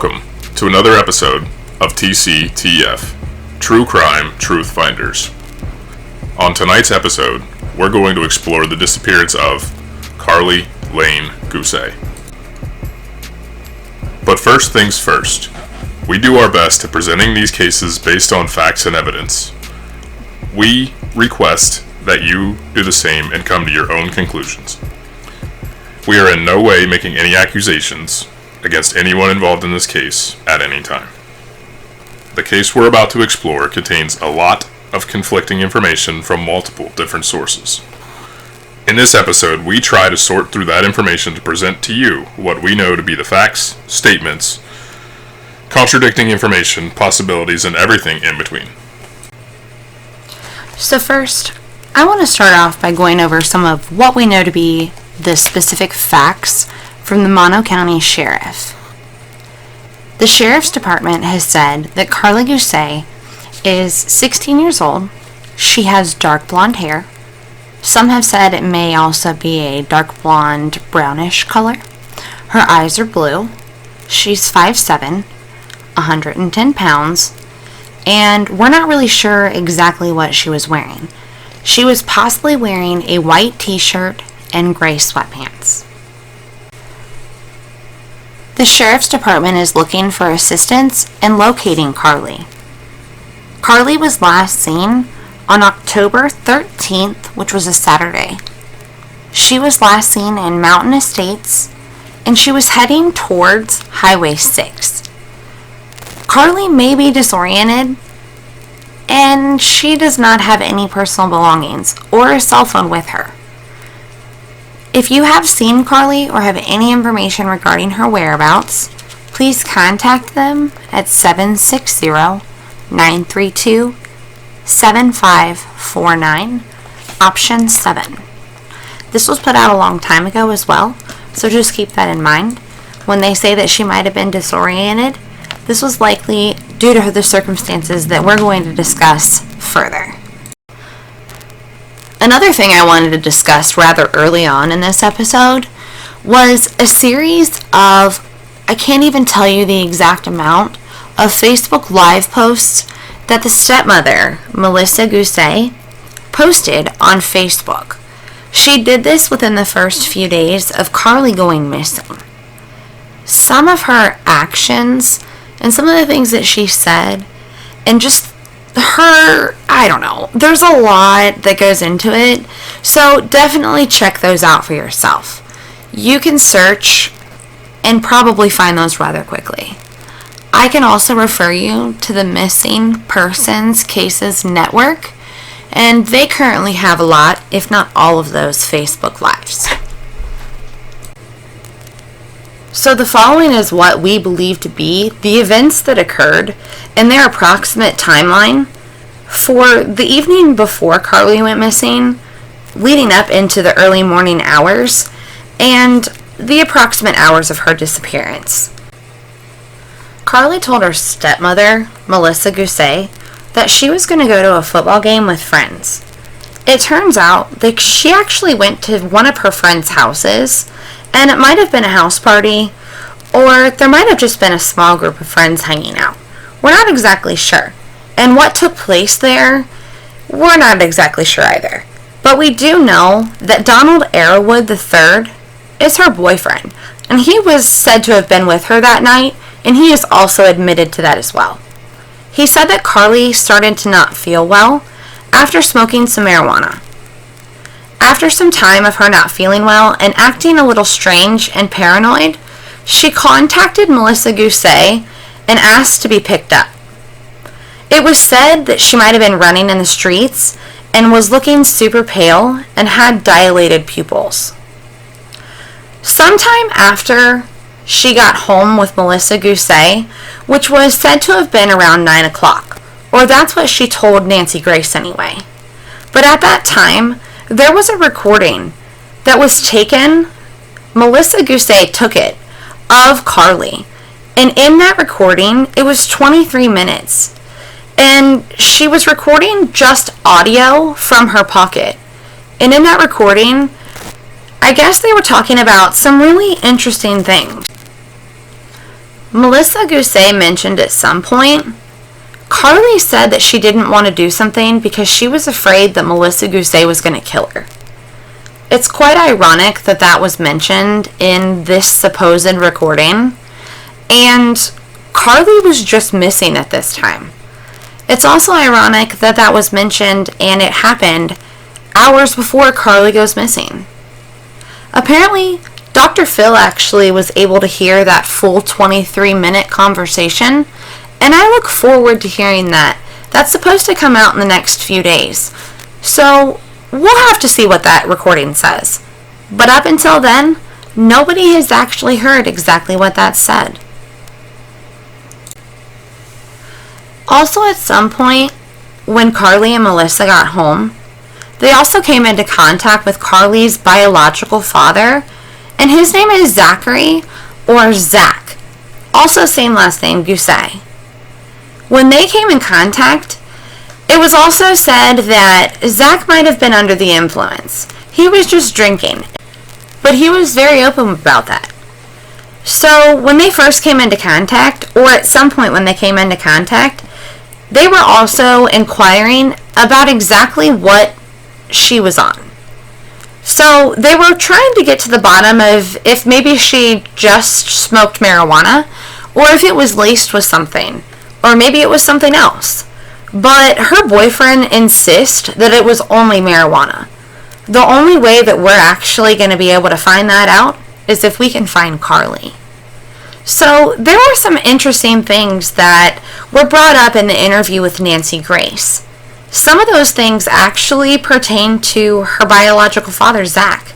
Welcome to another episode of TCTF, True Crime Truth Finders. On tonight's episode, we're going to explore the disappearance of Karlie Guse. But first things first, we do our best at presenting these cases based on facts and evidence. We request that you do the same and come to your own conclusions. We are in no way making any accusations against anyone involved in this case at any time. The case we're about to explore contains a lot of conflicting information from multiple different sources. In this episode, we try to sort through that information to present to you what we know to be the facts, statements, contradicting information, possibilities, and everything in between. So first, I want to start off by going over some of what we know to be the specific facts from the Mono County Sheriff. The Sheriff's Department has said that Karlie Guse is 16 years old. She has dark blonde hair. Some have said it may also be a dark blonde brownish color. Her eyes are blue. She's 5'7", 110 pounds, and we're not really sure exactly what she was wearing. She was possibly wearing a white t-shirt and gray sweatpants. The Sheriff's Department is looking for assistance in locating Karlie. Karlie was last seen on October 13th, which was a Saturday. She was last seen in Mountain Estates, and she was heading towards Highway 6. Karlie may be disoriented, and she does not have any personal belongings or a cell phone with her. If you have seen Karlie or have any information regarding her whereabouts, please contact them at 760-932-7549, option 7. This was put out a long time ago as well, so just keep that in mind. When they say that she might have been disoriented, this was likely due to the circumstances that we're going to discuss further. Another thing I wanted to discuss rather early on in this episode was a series of, I can't even tell you the exact amount, of Facebook Live posts that the stepmother, Melissa Guse, posted on Facebook. She did this within the first few days of Karlie going missing. Some of her actions and some of the things that she said, and just her, I don't know, there's a lot that goes into it, so definitely check those out for yourself. You can search and probably find those rather quickly. I can also refer you to the Missing Persons Cases Network, and they currently have a lot, if not all of those Facebook Lives. So the following is what we believe to be the events that occurred and their approximate timeline for the evening before Karlie went missing, leading up into the early morning hours, and the approximate hours of her disappearance. Karlie told her stepmother, Melissa Guse, that she was going to go to a football game with friends. It turns out that she actually went to one of her friends' houses, and it might have been a house party, or there might have just been a small group of friends hanging out. We're not exactly sure. And what took place there, we're not exactly sure either. But we do know that Donald Arrowwood III is her boyfriend, and he was said to have been with her that night, and he has also admitted to that as well. He said that Karlie started to not feel well after smoking some marijuana. After some time of her not feeling well and acting a little strange and paranoid, she contacted Melissa Guse and asked to be picked up. It was said that she might have been running in the streets and was looking super pale and had dilated pupils. Sometime after she got home with Melissa Guse, which was said to have been around 9 o'clock, or that's what she told Nancy Grace anyway. But at that time, there was a recording that was taken, Melissa Guse took it, of Karlie. And in that recording, it was 23 minutes. And she was recording just audio from her pocket. And in that recording, I guess they were talking about some really interesting things. Melissa Guse mentioned at some point, Karlie said that she didn't want to do something because she was afraid that Melissa Guse was going to kill her. It's quite ironic that that was mentioned in this supposed recording, and Karlie was just missing at this time. It's also ironic that that was mentioned and it happened hours before Karlie goes missing. Apparently, Dr. Phil actually was able to hear that full 23-minute conversation, and I look forward to hearing that. That's supposed to come out in the next few days. So, we'll have to see what that recording says. But up until then, nobody has actually heard exactly what that said. Also, at some point, when Karlie and Melissa got home, they also came into contact with Karlie's biological father, and his name is Zachary, or Zach, also same last name, Guse. When they came in contact, it was also said that Zach might have been under the influence. He was just drinking, but he was very open about that. So when they first came into contact, or at some point when they came into contact, they were also inquiring about exactly what she was on. So they were trying to get to the bottom of if maybe she just smoked marijuana, or if it was laced with something, or maybe it was something else. But her boyfriend insists that it was only marijuana. The only way that we're actually going to be able to find that out is if we can find Karlie. So there were some interesting things that were brought up in the interview with Nancy Grace. Some of those things actually pertain to her biological father, Zach.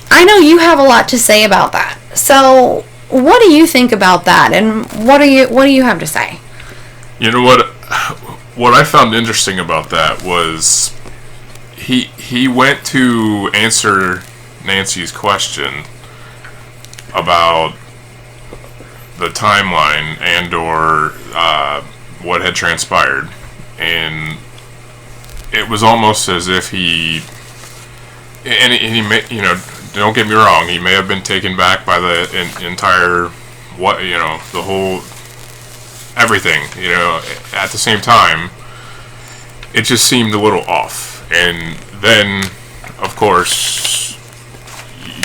I know you have a lot to say about that. So what do you think about that, and what do you have to say? You know what I found interesting about that was he went to answer Nancy's question about the timeline and or what had transpired, and it was almost as if he may, don't get me wrong, he may have been taken back by the entire the whole everything, at the same time it just seemed a little off. And then of course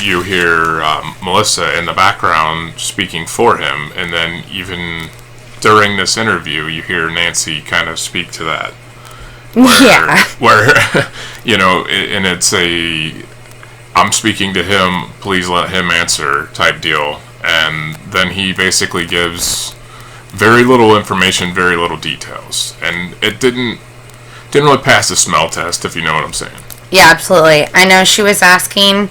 you hear Melissa in the background speaking for him, and then even during this interview you hear Nancy kind of speak to that, where and it's I'm speaking to him, please let him answer type deal, and then he basically gives very little information, very little details, and it didn't really pass the smell test, if you know what I'm saying. Yeah, absolutely. I know she was asking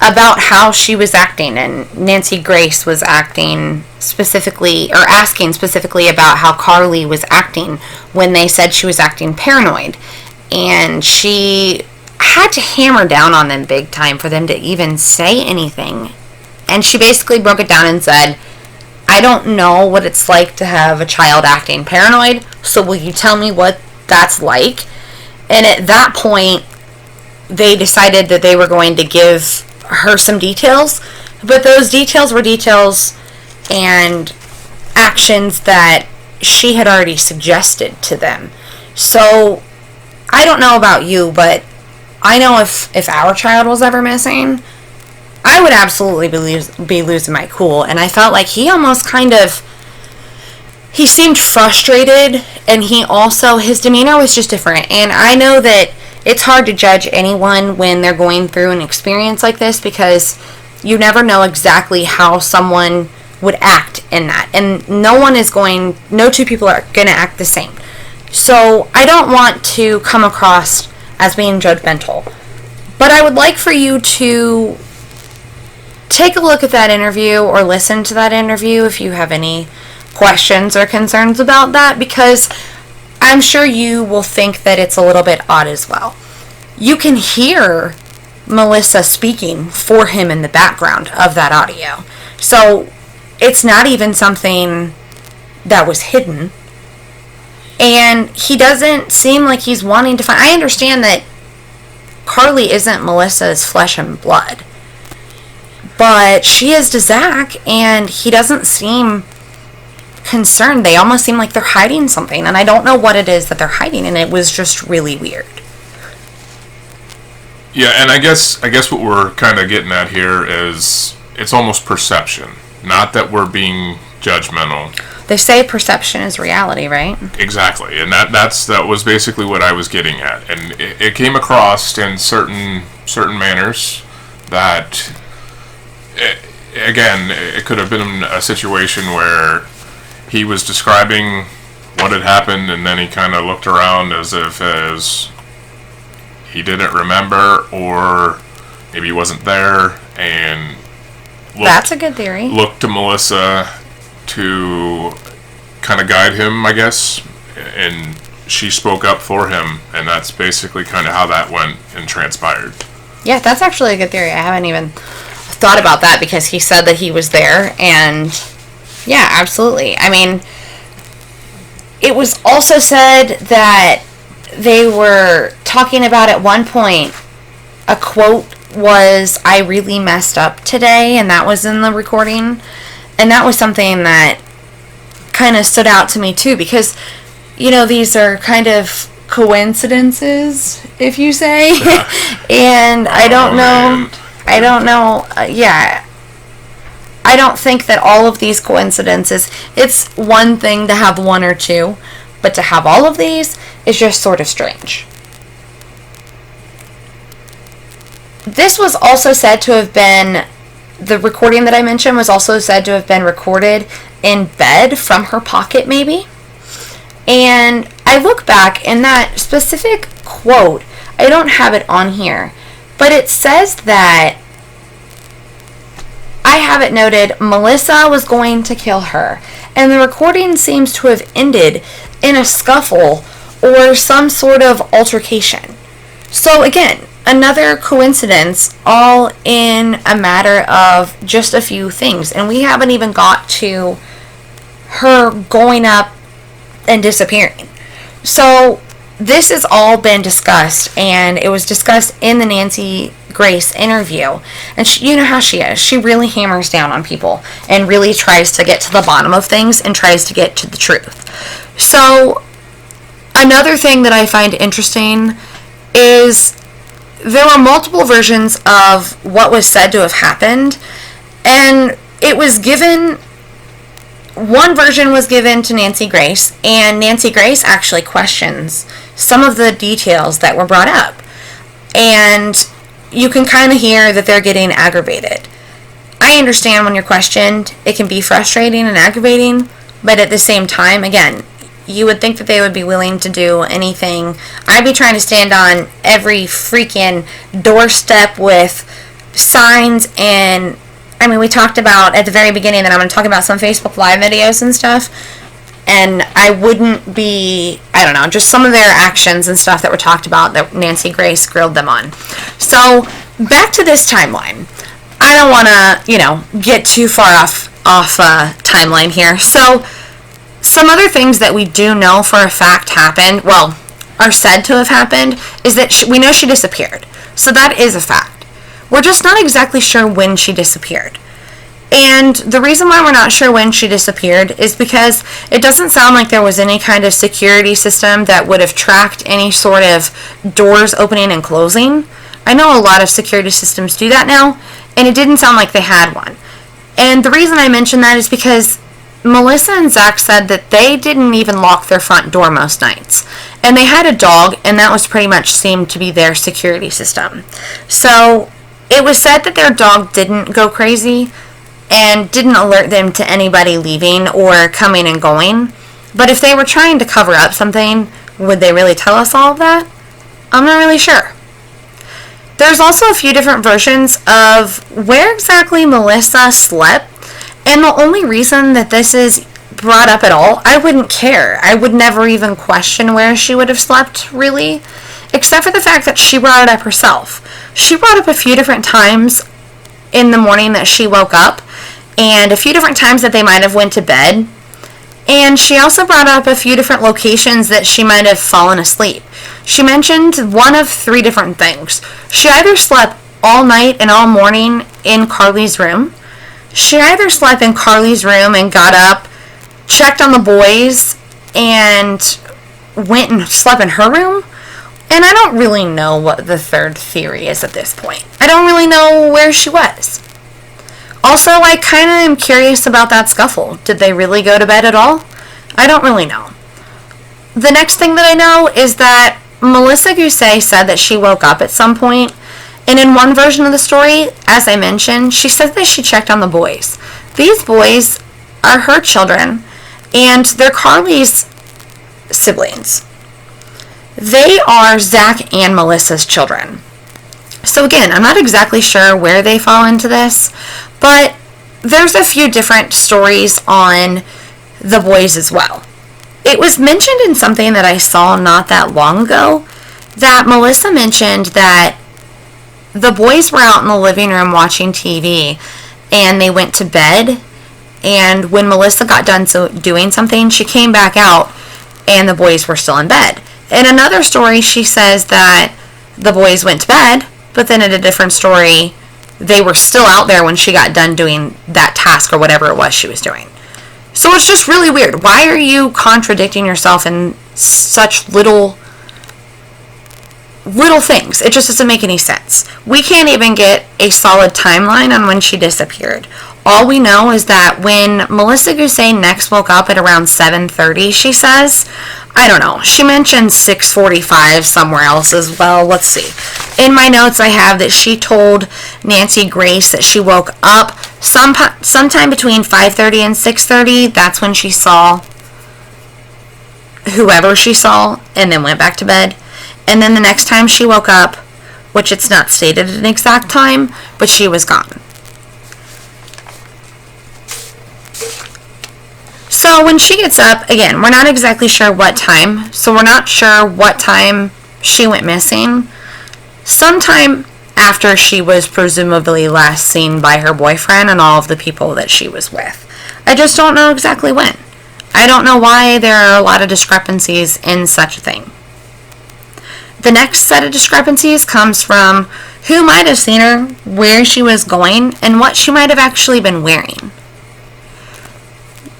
about how she was acting, and Nancy Grace was asking specifically about how Karlie was acting when they said she was acting paranoid, and she had to hammer down on them big time for them to even say anything. And she basically broke it down and said, I don't know what it's like to have a child acting paranoid, so will you tell me what that's like? And at that point, they decided that they were going to give her some details, but those details were details and actions that she had already suggested to them. So, I don't know about you, but I know if our child was ever missing, I would absolutely be losing my cool. And I felt like he almost he seemed frustrated, and his demeanor was just different. And I know that it's hard to judge anyone when they're going through an experience like this, because you never know exactly how someone would act in that. And no two people are going to act the same. So I don't want to come across as being judgmental. But I would like for you to take a look at that interview or listen to that interview if you have any questions or concerns about that, because I'm sure you will think that it's a little bit odd as well. You can hear Melissa speaking for him in the background of that audio. So it's not even something that was hidden. And he doesn't seem like he's wanting to find... I understand that Karlie isn't Melissa's flesh and blood, but she is to Zach, and he doesn't seem concerned. They almost seem like they're hiding something, and I don't know what it is that they're hiding, and it was just really weird. Yeah, and I guess what we're kind of getting at here is it's almost perception. Not that we're being judgmental. They say perception is reality, right? Exactly, and that was basically what I was getting at, and it came across in certain manners that, again, it could have been a situation where he was describing what had happened, and then he kind of looked around as if he didn't remember, or maybe he wasn't there, and that's a good theory. Looked to Melissa to kind of guide him, I guess, and she spoke up for him, and that's basically kind of how that went and transpired. Yeah, that's actually a good theory. I haven't even thought about that, because he said that he was there, and yeah, absolutely. I mean, it was also said that they were talking about at one point, a quote was, "I really messed up today," and that was in the recording. And that was something that kind of stood out to me too, because, you know, these are kind of coincidences, if you say. And I don't know. Yeah. I don't think that all of these coincidences, it's one thing to have one or two, but to have all of these is just sort of strange. This was also said to have been, the recording that I mentioned was also said to have been recorded in bed from her pocket, maybe. And I look back, in that specific quote, I don't have it on here, but it says that, I have it noted, Melissa was going to kill her. And the recording seems to have ended in a scuffle or some sort of altercation. So again, another coincidence, all in a matter of just a few things. And we haven't even got to her going up and disappearing. So this has all been discussed, and it was discussed in the Nancy Grace interview. And she, you know how she is. She really hammers down on people and really tries to get to the bottom of things and tries to get to the truth. So another thing that I find interesting is there were multiple versions of what was said to have happened, and it was given, one version was given to Nancy Grace, and Nancy Grace actually questions some of the details that were brought up. And you can kind of hear that they're getting aggravated. I understand when you're questioned, it can be frustrating and aggravating, but at the same time, again, you would think that they would be willing to do anything. I'd be trying to stand on every freaking doorstep with signs, and I mean, we talked about at the very beginning that I'm going to talk about some Facebook Live videos and stuff, and I wouldn't be, I don't know, just some of their actions and stuff that were talked about that Nancy Grace grilled them on. So, back to this timeline. I don't want to, get too far off timeline here. So, some other things that we do know for a fact happened, well, are said to have happened, is that we know she disappeared. So that is a fact. We're just not exactly sure when she disappeared. And the reason why we're not sure when she disappeared is because it doesn't sound like there was any kind of security system that would have tracked any sort of doors opening and closing. I know a lot of security systems do that now, and it didn't sound like they had one. And the reason I mention that is because Melissa and Zach said that they didn't even lock their front door most nights. And they had a dog, and that was pretty much seemed to be their security system. So it was said that their dog didn't go crazy and didn't alert them to anybody leaving or coming and going. But if they were trying to cover up something, would they really tell us all of that? I'm not really sure. There's also a few different versions of where exactly Melissa slept. And the only reason that this is brought up at all, I wouldn't care. I would never even question where she would have slept, really. Except for the fact that she brought it up herself. She brought up a few different times in the morning that she woke up, and a few different times that they might have went to bed. And she also brought up a few different locations that she might have fallen asleep. She mentioned one of three different things. She either slept all night and all morning in Karlie's room. She either slept in Karlie's room and got up checked on the boys and went and slept in her room. And I don't really know what the third theory is at this point. I don't really know where she was. Also, I kind of am curious about that scuffle. Did they really go to bed at all? I don't really know. The next thing that I know is that Melissa Guse said that she woke up at some point, and in one version of the story, as I mentioned, she said that she checked on the boys. These boys are her children, and they're Karlie's siblings. They are Zach and Melissa's children. So again, I'm not exactly sure where they fall into this, but there's a few different stories on the boys as well. It was mentioned in something that I saw not that long ago that Melissa mentioned that the boys were out in the living room watching TV and they went to bed, and when Melissa got done doing something, she came back out and the boys were still in bed. In another story, she says that the boys went to bed, but then in a different story, they were still out there when she got done doing that task or whatever it was she was doing. So it's just really weird. Why are you contradicting yourself in such little things? It just doesn't make any sense. We can't even get a solid timeline on when she disappeared. All we know is that when Melissa Guse next woke up at around 7:30, she says, I don't know, she mentioned 6:45 somewhere else as well. Let's see. In my notes I have that she told Nancy Grace that she woke up sometime between 5:30 and 6:30. That's when she saw whoever she saw and then went back to bed. And then the next time she woke up, which it's not stated an exact time, but she was gone. So when she gets up, again, we're not exactly sure what time, so we're not sure what time she went missing. Sometime after she was presumably last seen by her boyfriend and all of the people that she was with. I just don't know exactly when. I don't know why there are a lot of discrepancies in such a thing. The next set of discrepancies comes from who might have seen her, where she was going, and what she might have actually been wearing.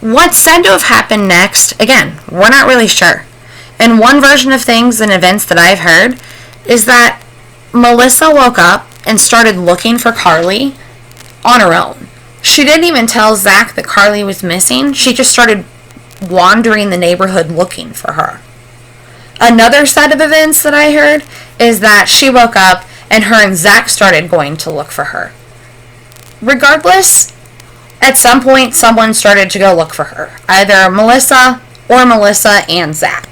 What's said to have happened next, again, we're not really sure. And one version of things and events that I've heard is that Melissa woke up and started looking for Karlie on her own. She didn't even tell Zach that Karlie was missing. She just started wandering the neighborhood looking for her. Another set of events that I heard is that she woke up and her and Zach started going to look for her. Regardless, at some point, someone started to go look for her. Either Melissa or Melissa and Zach.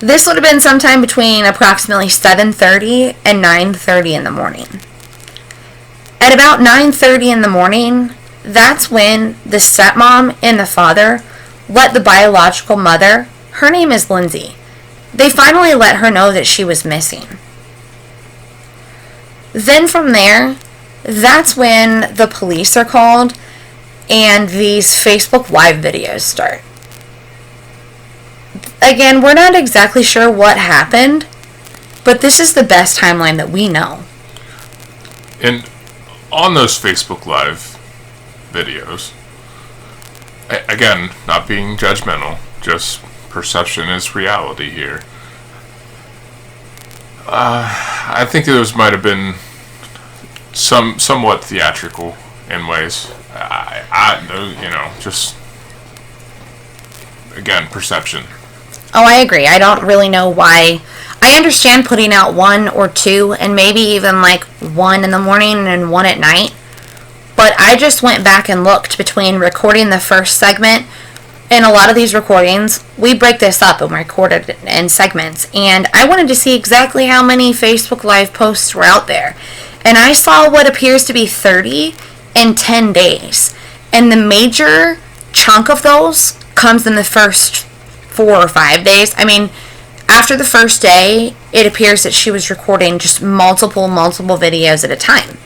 This would have been sometime between approximately 7:30 and 9:30 in the morning. At about 9:30 in the morning, that's when the stepmom and the father let the biological mother, her name is Lindsay, they finally let her know that she was missing. Then from there, that's when the police are called and these Facebook Live videos start. Again, we're not exactly sure what happened, but this is the best timeline that we know. And on those Facebook Live videos, again, not being judgmental, just perception is reality here. I think those might have been somewhat theatrical in ways. Just again, perception. Oh, I agree. I don't really know why. I understand putting out one or two, and maybe even like one in the morning and one at night. But I just went back and looked between recording the first segment. In a lot of these recordings, we break this up and record it in segments. And I wanted to see exactly how many Facebook Live posts were out there. And I saw what appears to be 30 in 10 days. And the major chunk of those comes in the first 4 or 5 days. I mean, after the first day, it appears that she was recording just multiple videos at a time.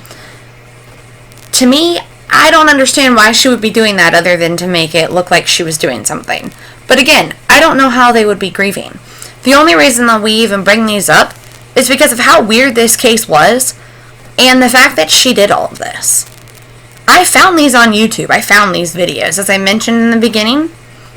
To me, I don't understand why she would be doing that other than to make it look like she was doing something. But again, I don't know how they would be grieving. The only reason that we even bring these up is because of how weird this case was and the fact that she did all of this. I found these on YouTube. I found these videos, as I mentioned in the beginning.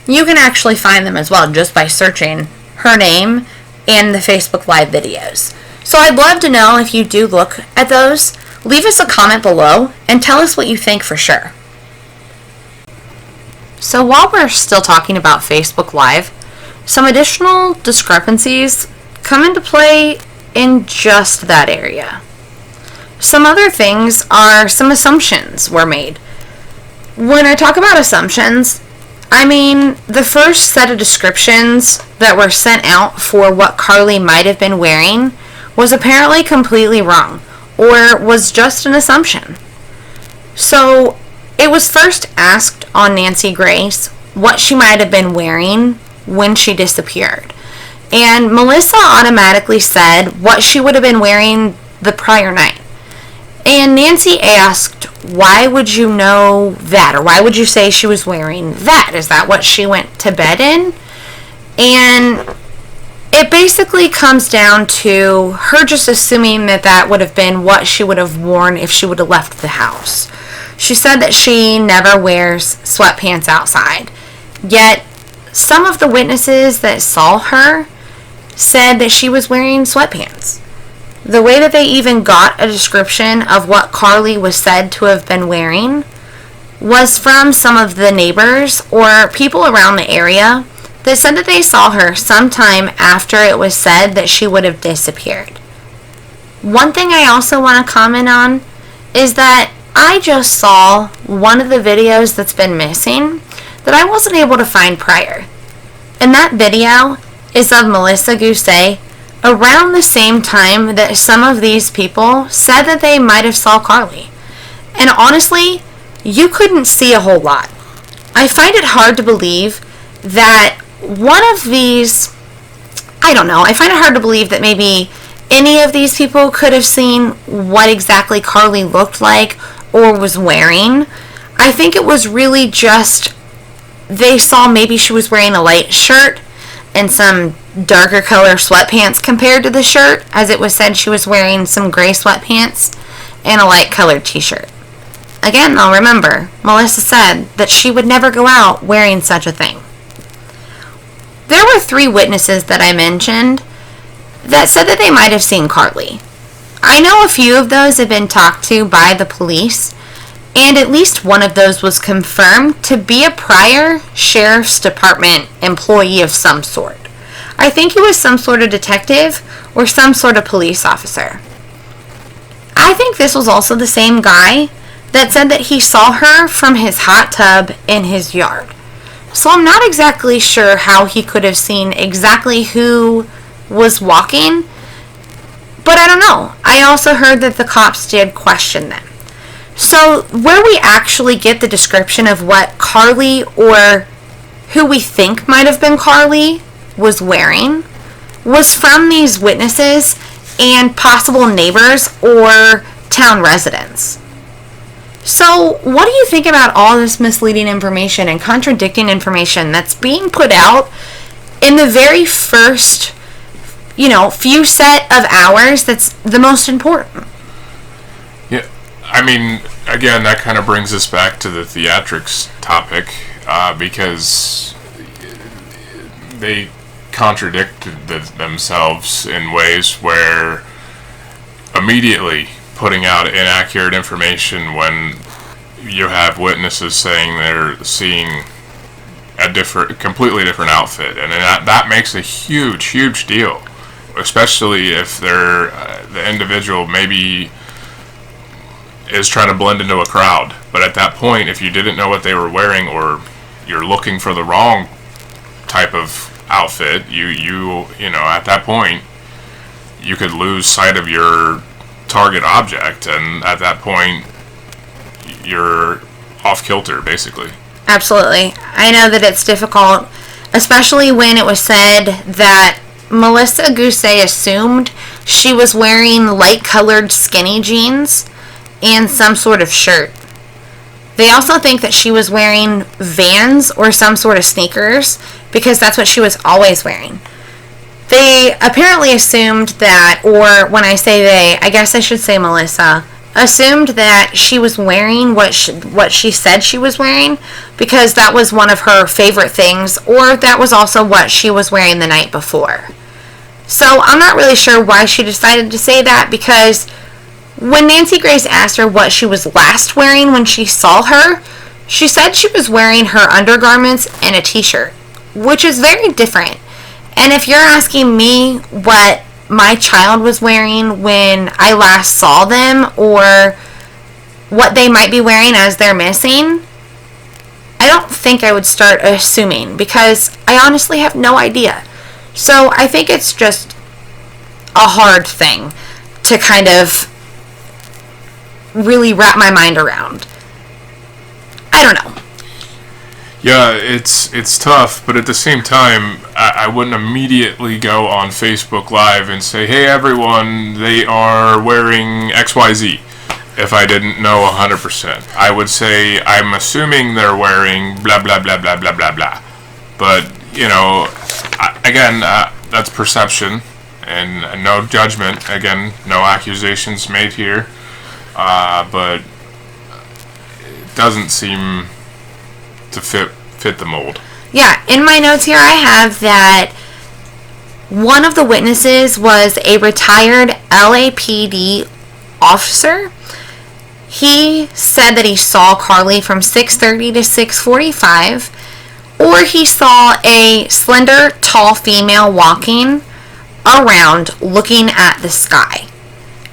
You can actually find them as well just by searching her name and the Facebook Live videos. So I'd love to know if you do look at those. Leave us a comment below and tell us what you think for sure. So while we're still talking about Facebook Live, some additional discrepancies come into play in just that area. Some other things are some assumptions were made. When I talk about assumptions, I mean the first set of descriptions that were sent out for what Karlie might have been wearing was apparently completely wrong, or was just an assumption. So it was first asked on Nancy Grace what she might have been wearing when she disappeared. And Melissa automatically said what she would have been wearing the prior night. And Nancy asked, why would you know that? Or why would you say she was wearing that? Is that what she went to bed in? And it basically comes down to her just assuming that that would have been what she would have worn if she would have left the house. She said that she never wears sweatpants outside. Yet, some of the witnesses that saw her said that she was wearing sweatpants. The way that they even got a description of what Karlie was said to have been wearing was from some of the neighbors or people around the area that said that they saw her sometime after it was said that she would have disappeared. One thing I also want to comment on is that I just saw one of the videos that's been missing that I wasn't able to find prior. And that video is of Melissa Guse around the same time that some of these people said that they might have saw Karlie. And honestly, you couldn't see a whole lot. I find it hard to believe that one of these, I find it hard to believe that maybe any of these people could have seen what exactly Karlie looked like or was wearing. I think it was really just they saw maybe she was wearing a light shirt and some darker color sweatpants compared to the shirt, as it was said she was wearing some gray sweatpants and a light colored t-shirt. Again, though, remember, Melissa said that she would never go out wearing such a thing. There were 3 witnesses that I mentioned that said that they might have seen Karlie. I know a few of those have been talked to by the police, and at least one of those was confirmed to be a prior sheriff's department employee of some sort. I think he was some sort of detective or some sort of police officer. I think this was also the same guy that said that he saw her from his hot tub in his yard. So I'm not exactly sure how he could have seen exactly who was walking, but I don't know. I also heard that the cops did question them. So where we actually get the description of what Karlie, or who we think might have been Karlie, was wearing was from these witnesses and possible neighbors or town residents. So what do you think about all this misleading information and contradicting information that's being put out in the very first, few set of hours that's the most important? Yeah, I mean, again, that kind of brings us back to the theatrics topic, because they contradicted themselves in ways where immediately putting out inaccurate information when you have witnesses saying they're seeing a completely different outfit, and that makes a huge deal, especially if the individual maybe is trying to blend into a crowd. But at that point, if you didn't know what they were wearing, or you're looking for the wrong type of outfit, you at that point you could lose sight of your target object, and at that point you're off kilter, basically. Absolutely. I know that it's difficult, especially when it was said that Melissa Guse assumed she was wearing light colored skinny jeans and some sort of shirt. They also think that she was wearing Vans or some sort of sneakers, because that's what she was always wearing. They apparently assumed that, or when I say they, I guess I should say Melissa, assumed that she was wearing what she said she was wearing because that was one of her favorite things, or that was also what she was wearing the night before. So I'm not really sure why she decided to say that, because when Nancy Grace asked her what she was last wearing when she saw her, she said she was wearing her undergarments and a t-shirt, which is very different. And if you're asking me what my child was wearing when I last saw them, or what they might be wearing as they're missing, I don't think I would start assuming, because I honestly have no idea. So I think it's just a hard thing to kind of really wrap my mind around. I don't know. Yeah, it's tough, but at the same time, I wouldn't immediately go on Facebook Live and say, hey everyone, they are wearing XYZ, if I didn't know 100%. I would say, I'm assuming they're wearing blah blah blah blah blah blah blah. But, you know, again, that's perception, and no judgment. Again, no accusations made here. But it doesn't seem to fit the mold. Yeah, in my notes here I have that one of the witnesses was a retired LAPD officer. He said that he saw Karlie from 6:30 to 6:45, or he saw a slender, tall female walking around looking at the sky.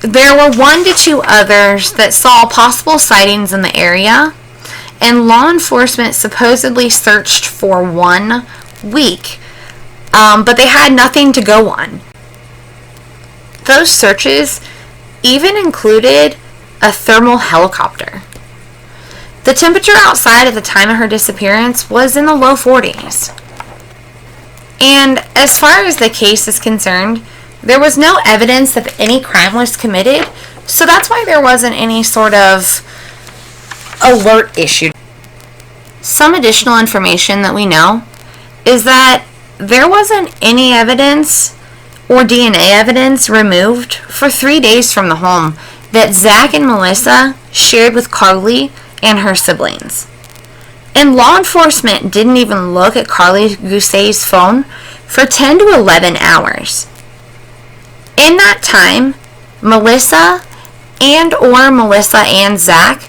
There were 1 to 2 others that saw possible sightings in the area, and law enforcement supposedly searched for 1 week, but they had nothing to go on. Those searches even included a thermal helicopter. The temperature outside at the time of her disappearance was in the low 40s. And as far as the case is concerned, there was no evidence that any crime was committed, so that's why there wasn't any sort of alert issued. Some additional information that we know is that there wasn't any evidence or DNA evidence removed for 3 days from the home that Zach and Melissa shared with Karlie and her siblings. And law enforcement didn't even look at Karlie Guse's phone for 10 to 11 hours. In that time, Melissa and Zach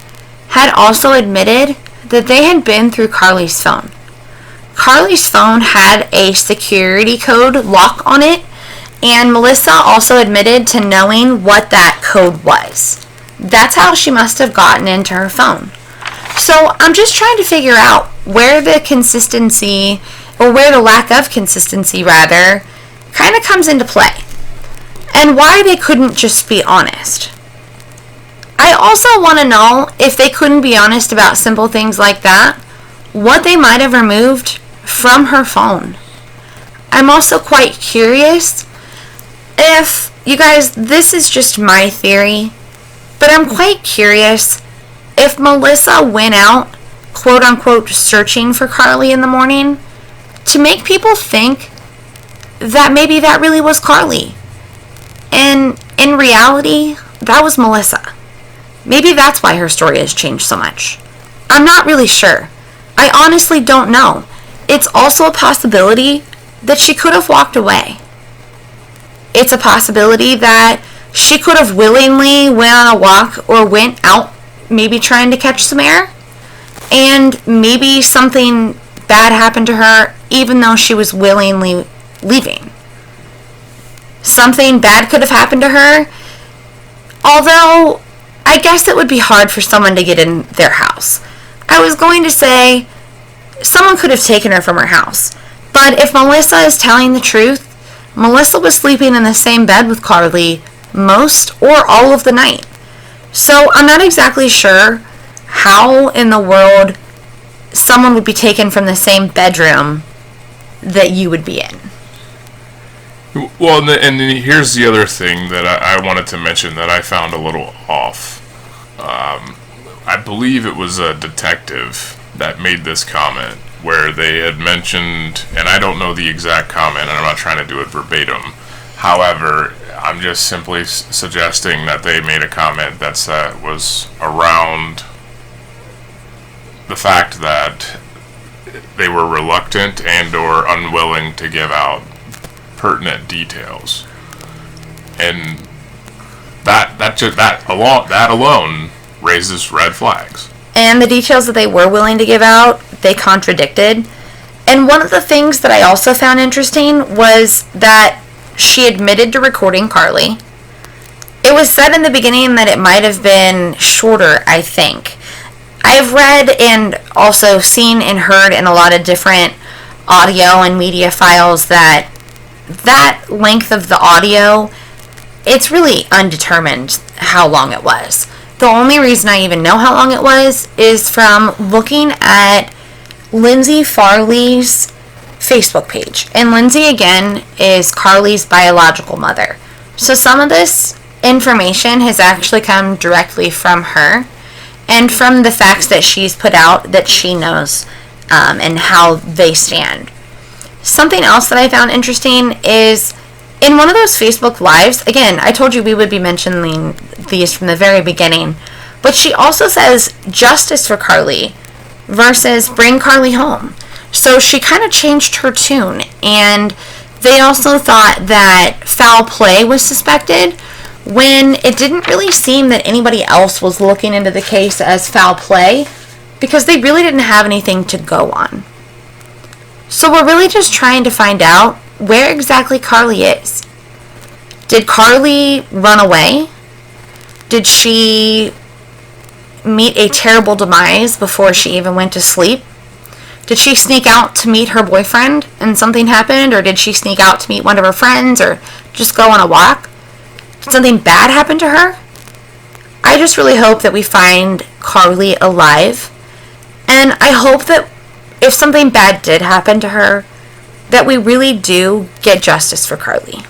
had also admitted that they had been through Karlie's phone. Karlie's phone had a security code lock on it, and Melissa also admitted to knowing what that code was. That's how she must have gotten into her phone. So I'm just trying to figure out where the consistency, or where the lack of consistency rather, kind of comes into play, and why they couldn't just be honest. I also want to know, if they couldn't be honest about simple things like that, what they might have removed from her phone. I'm also quite curious if, you guys, this is just my theory, but I'm quite curious if Melissa went out, quote unquote, searching for Karlie in the morning to make people think that maybe that really was Karlie. And in reality, that was Melissa. Maybe that's why her story has changed so much. I'm not really sure. I honestly don't know. It's also a possibility that she could have walked away. It's a possibility that she could have willingly went on a walk or went out maybe trying to catch some air, and maybe something bad happened to her even though she was willingly leaving. Something bad could have happened to her, although I guess it would be hard for someone to get in their house. I was going to say someone could have taken her from her house, but if Melissa is telling the truth, Melissa was sleeping in the same bed with Karlie most or all of the night. So I'm not exactly sure how in the world someone would be taken from the same bedroom that you would be in. Well, and here's the other thing that I wanted to mention that I found a little off. I believe it was a detective that made this comment, where they had mentioned, and I don't know the exact comment, and I'm not trying to do it verbatim. However, I'm just simply suggesting that they made a comment that was around the fact that they were reluctant and or unwilling to give out pertinent details, and that alone raises red flags. And the details that they were willing to give out, they contradicted. And one of the things that I also found interesting was that she admitted to recording Karlie. It was said in the beginning that it might have been shorter, I think. I've read and also seen and heard in a lot of different audio and media files that length of the audio, it's really undetermined how long it was. The only reason I even know how long it was is from looking at Lindsay Farley's Facebook page. And Lindsay, again, is Karlie's biological mother. So some of this information has actually come directly from her and from the facts that she's put out that she knows and how they stand. Something else that I found interesting is in one of those Facebook Lives, again, I told you we would be mentioning these from the very beginning, but she also says justice for Karlie versus bring Karlie home. So she kind of changed her tune, and they also thought that foul play was suspected when it didn't really seem that anybody else was looking into the case as foul play because they really didn't have anything to go on. So we're really just trying to find out where exactly Karlie is. Did Karlie run away? Did she meet a terrible demise before she even went to sleep? Did she sneak out to meet her boyfriend and something happened? Or did she sneak out to meet one of her friends or just go on a walk? Did something bad happen to her? I just really hope that we find Karlie alive. And I hope that if something bad did happen to her, that we really do get justice for Karlie.